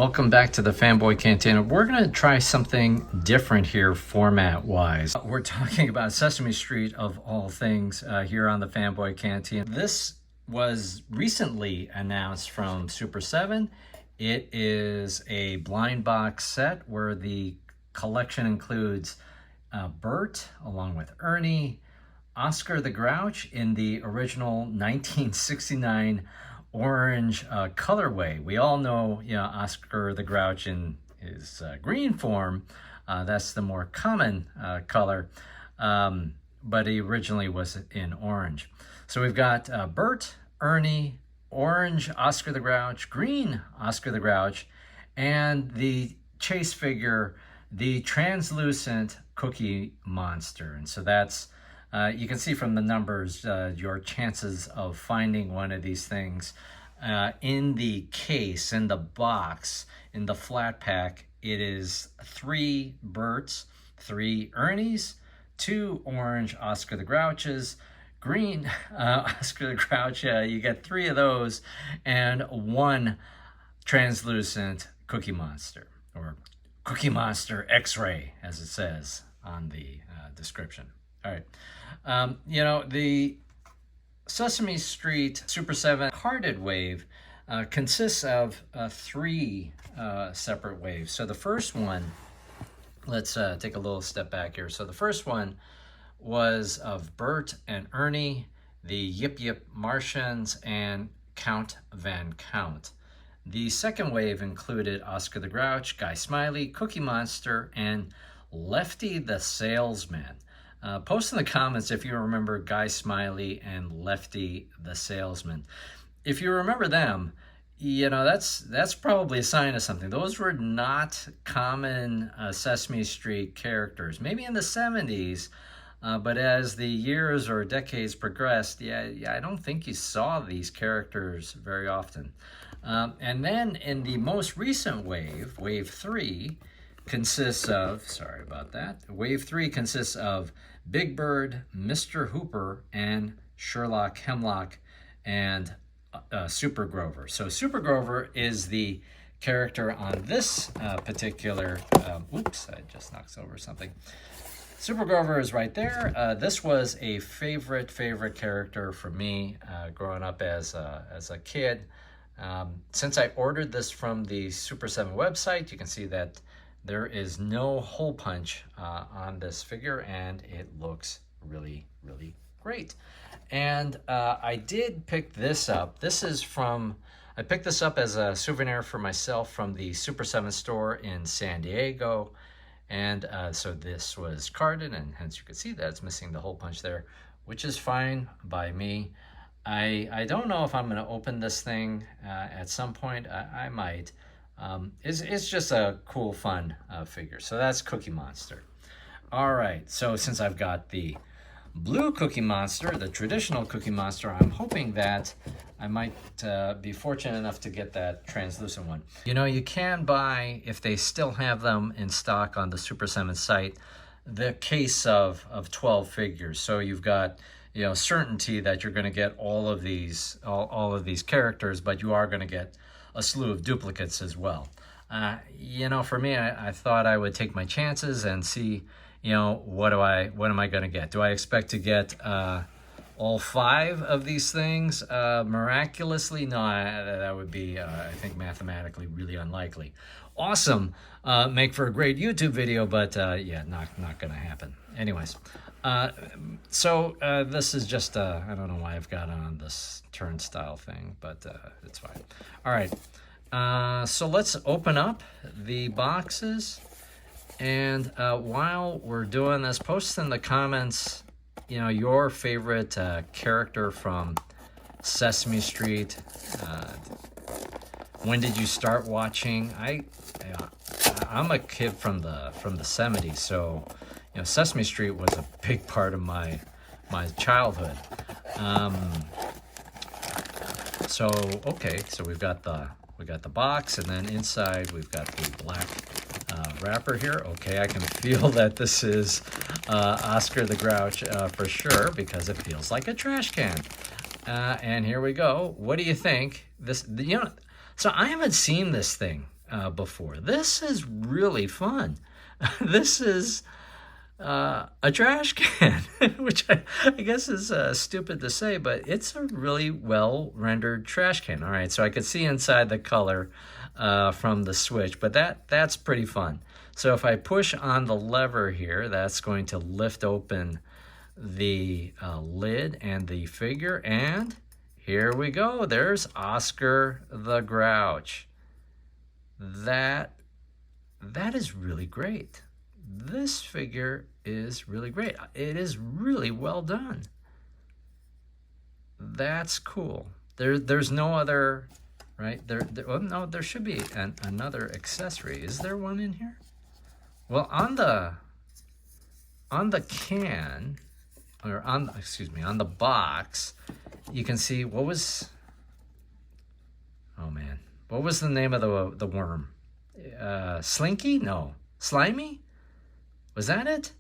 Welcome back to the Fanboy Cantina. We're going to try something different here format-wise. We're talking about Sesame Street of all things here on the Fanboy Cantina. This was recently announced from Super7. It is a blind box set where the collection includes Bert along with Ernie, Oscar the Grouch in the original 1969 orange colorway. We all know, Oscar the Grouch in his green form. That's the more common color, but he originally was in orange. So we've got Bert, Ernie, orange Oscar the Grouch, green Oscar the Grouch, and the chase figure, the translucent Cookie Monster. And so that's you can see from the numbers your chances of finding one of these things. In the case, in the box, in the flat pack, it is 3 Berts, 3 Ernies, 2 orange Oscar the Grouches, green Oscar the Grouch, you get 3 of those, and 1 translucent Cookie Monster, or Cookie Monster X-Ray, as it says on the description. All right. The Sesame Street Super7 carded wave consists of 3 separate waves. So the first one, let's take a little step back here. So the first one was of Bert and Ernie, the Yip Yip Martians, and Count Van Count. The second wave included Oscar the Grouch, Guy Smiley, Cookie Monster, and Lefty the Salesman. Post in the comments if you remember Guy Smiley and Lefty the Salesman. If you remember them, that's probably a sign of something. Those were not common Sesame Street characters. Maybe in the 70s, but as the years or decades progressed, I don't think you saw these characters very often. And then in the most recent wave, Wave 3, consists of, sorry about that, Wave 3 consists of Big Bird, Mr. Hooper, and Sherlock Hemlock, and Super Grover. So Super Grover is the character on this particular, oops, I just knocked over something. Super Grover is right there. This was a favorite character for me growing up as a kid. Since I ordered this from the Super7 website, you can see that there is no hole punch on this figure, and it looks really, really great. And I did pick this up. I picked this up as a souvenir for myself from the Super7 store in San Diego. And so this was carded, and hence you can see that it's missing the hole punch there, which is fine by me. I don't know if I'm going to open this thing at some point. I might. It's just a cool, fun figure. So that's Cookie Monster. All right, so since I've got the blue Cookie Monster, the traditional Cookie Monster, I'm hoping that I might be fortunate enough to get that translucent one. You can buy, if they still have them in stock on the Super7 site, the case of 12 figures. So you've got certainty that you're going to get all of these characters, but you are going to get a slew of duplicates as well. For me, I thought I would take my chances and see, what am I going to get? Do I expect to get all 5 of these things miraculously? No, that would be, I think, mathematically really unlikely. Awesome, make for a great YouTube video, but not going to happen. Anyways, so this is just, I don't know why I've got on this turnstile thing, but it's fine. All right, so let's open up the boxes. And while we're doing this, post in the comments, your favorite character from Sesame Street. When did you start watching? I'm a kid from the 70s, so Sesame Street was a big part of my childhood. So we've got the box, and then inside we've got the black wrapper here. Okay, I can feel that this is Oscar the Grouch for sure, because it feels like a trash can. And here we go. What do you think? So I haven't seen this thing. before. This is really fun. This is a trash can, which I guess is stupid to say, but it's a really well rendered trash can. All right, so I could see inside the color from the switch, but that's pretty fun. So if I push on the lever here, that's going to lift open the lid and the figure, and here we go. There's Oscar the Grouch. That is really great. This figure is really great. It is really well done. That's cool. There's no other, right? Oh, no, there should be another accessory. Is there one in here? Well, on the can, or on the box, you can see what was the name of the worm? Slinky? No. Slimy? Was that it?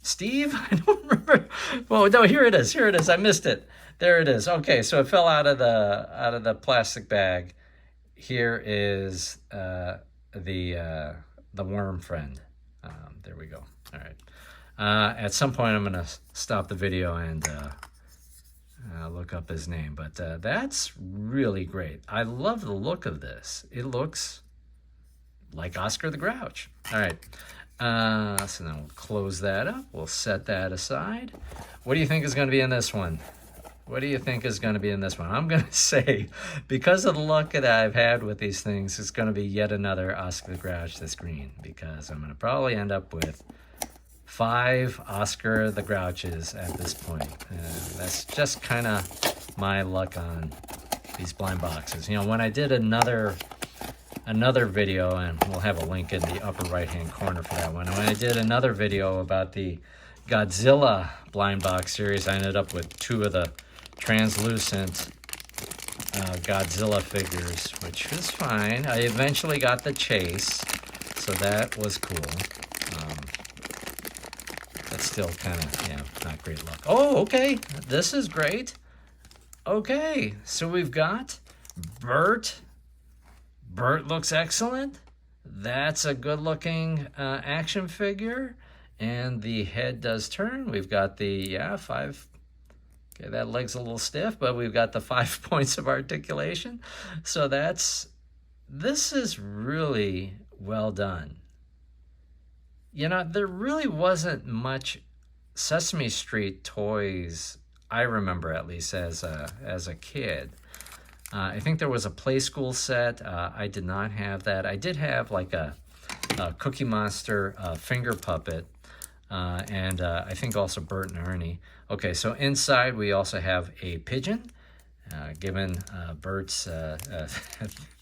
Steve? I don't remember. Well, no, here it is. Here it is. I missed it. There it is. Okay, so it fell out of the plastic bag. Here is the worm friend. There we go. All right. At some point, I'm going to stop the video and look up his name. But that's really great. I love the look of this. It looks like Oscar the Grouch. All right. So now we'll close that up. We'll set that aside. What do you think is going to be in this one? What do you think is going to be in this one? I'm going to say, because of the luck that I've had with these things, it's going to be yet another Oscar the Grouch this green, because I'm going to probably end up with 5 Oscar the Grouches at this point. That's just kind of my luck on these blind boxes. You know, when I did another video, and we'll have a link in the upper right hand corner for that one. When I did another video about the Godzilla blind box series, I ended up with 2 of the translucent Godzilla figures, which was fine. I eventually got the chase, so that was cool. That's still kind of, not great luck. Oh, okay, this is great. Okay, so we've got Bert. Bert looks excellent. That's a good-looking action figure. And the head does turn. We've got the, 5. Okay, that leg's a little stiff, but we've got the 5 points of articulation. So this is really well done. You know, there really wasn't much Sesame Street toys, I remember at least as a kid. I think there was a Play School set. I did not have that. I did have like a Cookie Monster finger puppet, and I think also Bert and Ernie. Okay, so inside we also have a pigeon, given Bert's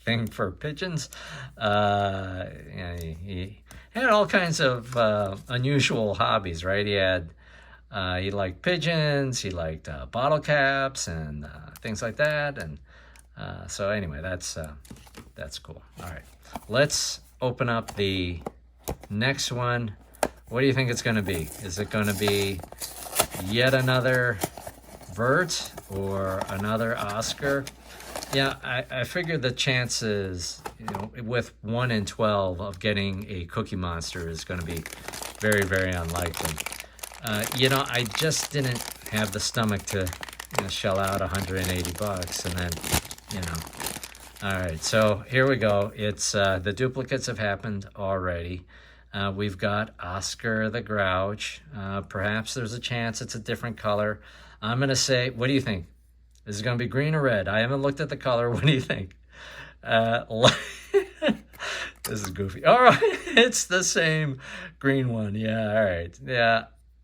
thing for pigeons. He had all kinds of unusual hobbies, right? He liked pigeons, he liked bottle caps and things like that, and so anyway, that's cool. All right, let's open up the next one. What do you think it's going to be? Is it going to be yet another Bert or another Oscar? Yeah, I figured the chances, with 1 in 12 of getting a Cookie Monster is going to be very, very unlikely. I just didn't have the stomach to shell out $180, and then, all right, so here we go. It's the duplicates have happened already. We've got Oscar the Grouch. Perhaps there's a chance it's a different color. I'm going to say, what do you think? Is it going to be green or red? I haven't looked at the color. What do you think? This is goofy. All right, it's the same green one. Yeah, all right.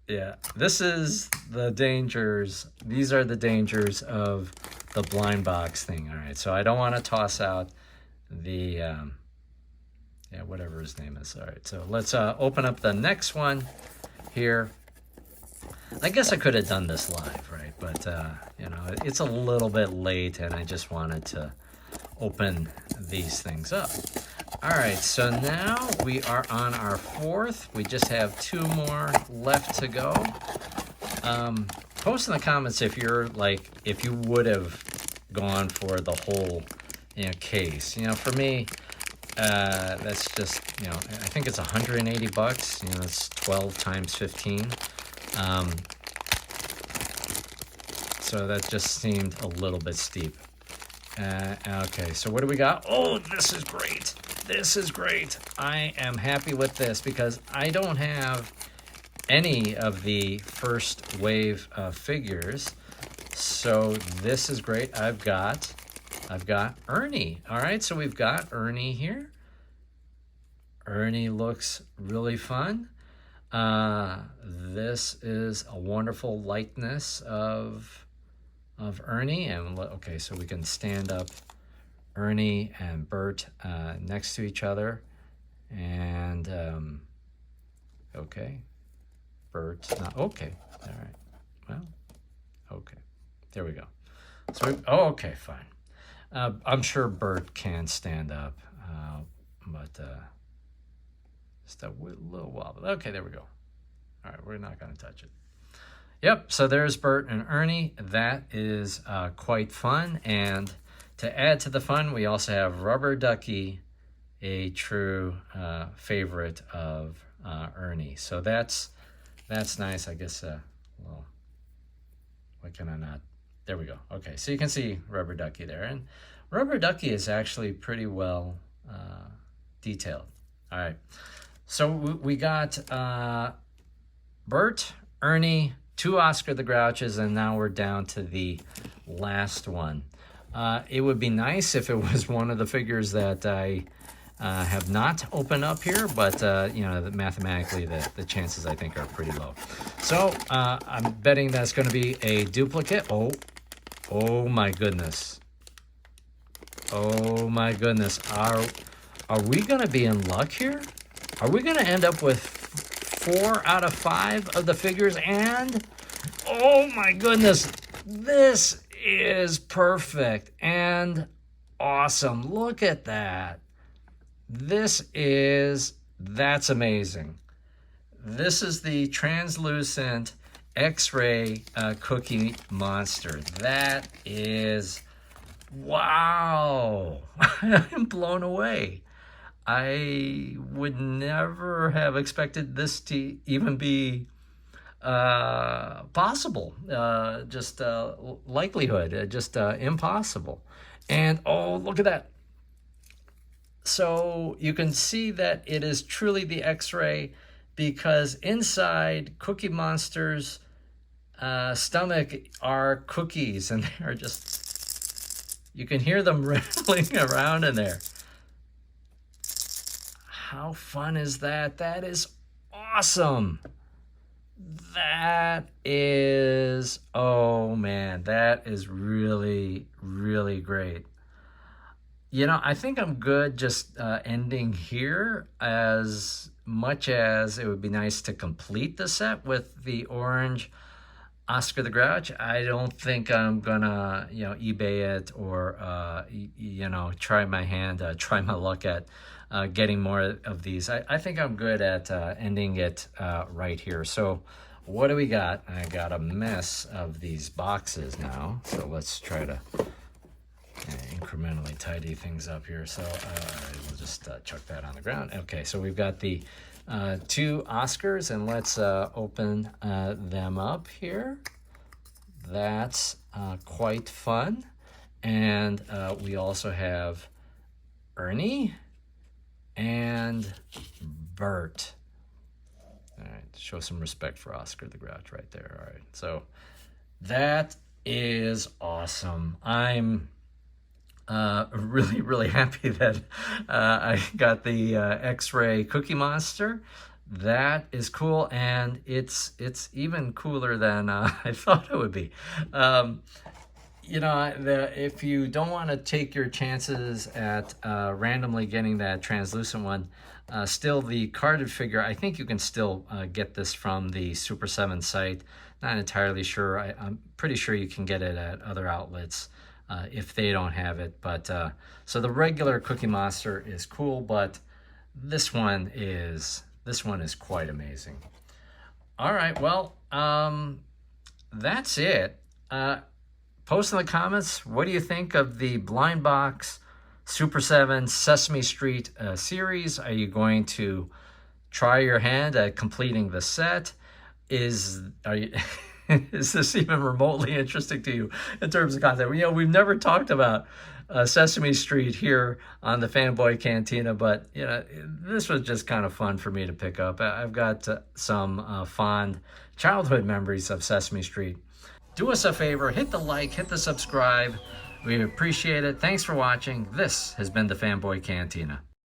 Yeah. This is the dangers. These are the dangers of the blind box thing. All right, so I don't want to toss out the, whatever his name is. All right, so let's open up the next one here. I guess I could have done this live, right? But, it's a little bit late, and I just wanted to open these things up. All right, so now we are on our 4th. We just have 2 more left to go. Post in the comments if you would have gone for the whole, case. For me, that's just, I think it's 180 bucks. It's 12 times 15. So that just seemed a little bit steep. Okay, so what do we got? Oh, this is great. This is great. I am happy with this because I don't have any of the first wave figures. So this is great. I've got Ernie. All right, so we've got Ernie here. Ernie looks really fun. This is a wonderful likeness of Ernie. And okay, so we can stand up Ernie and Bert next to each other. And okay, Bert. Okay, all right. Well, okay, there we go. So okay, fine. I'm sure Bert can stand up, but just a little while. Okay, there we go. All right, we're not going to touch it. Yep, so there's Bert and Ernie. That is quite fun. And to add to the fun, we also have Rubber Ducky, a true favorite of Ernie. So that's nice. I guess, well, why can I not? There we go. Okay, so you can see Rubber Ducky there. And Rubber Ducky is actually pretty well detailed. All right, so we got Bert, Ernie, 2 Oscar the Grouches, and now we're down to the last one. It would be nice if it was one of the figures that I have not opened up here, but mathematically the chances I think are pretty low. So I'm betting that's going to be a duplicate. Oh my goodness. Oh my goodness. Are we going to be in luck here? Are we going to end up with 4 out of 5 of the figures? And oh my goodness, this is perfect and awesome. Look at that. That's amazing. This is the translucent X-ray Cookie Monster. That is, wow. I'm blown away. I would never have expected this to even be possible. Just likelihood, just impossible. And oh, look at that. So you can see that it is truly the X-ray because inside Cookie Monster's stomach are cookies, and they're just, you can hear them rattling around in there. How fun is that? That is awesome. That is, oh man, that is really, really great. I think I'm good just ending here, as much as it would be nice to complete the set with the orange Oscar the Grouch. I don't think I'm gonna, eBay it or, try my luck at getting more of these. I think I'm good at ending it right here. So what do we got? I got a mess of these boxes now. So let's try to incrementally tidy things up here. So we'll just chuck that on the ground. Okay, so we've got the 2 Oscars, and let's open them up here. That's quite fun. And we also have Ernie and Bert. All right, show some respect for Oscar the Grouch right there. All right, so that is awesome. I'm really, really happy that I got the X-Ray Cookie Monster. That is cool, and it's even cooler than I thought it would be. If you don't want to take your chances at randomly getting that translucent one, still the carded figure, I think you can still get this from the Super7 site. Not entirely sure. I'm pretty sure you can get it at other outlets if they don't have it. But so the regular Cookie Monster is cool, but this one is quite amazing. All right, well, that's it. Post in the comments, what do you think of the blind box Super 7 Sesame Street series? Are you going to try your hand at completing the set? Is this even remotely interesting to you in terms of content? You know, we've never talked about Sesame Street here on the Fanboy Cantina, but you know, this was just kind of fun for me to pick up. I've got some fond childhood memories of Sesame Street. Do us a favor, hit the like, hit the subscribe. We appreciate it. Thanks for watching. This has been the Fanboy Cantina.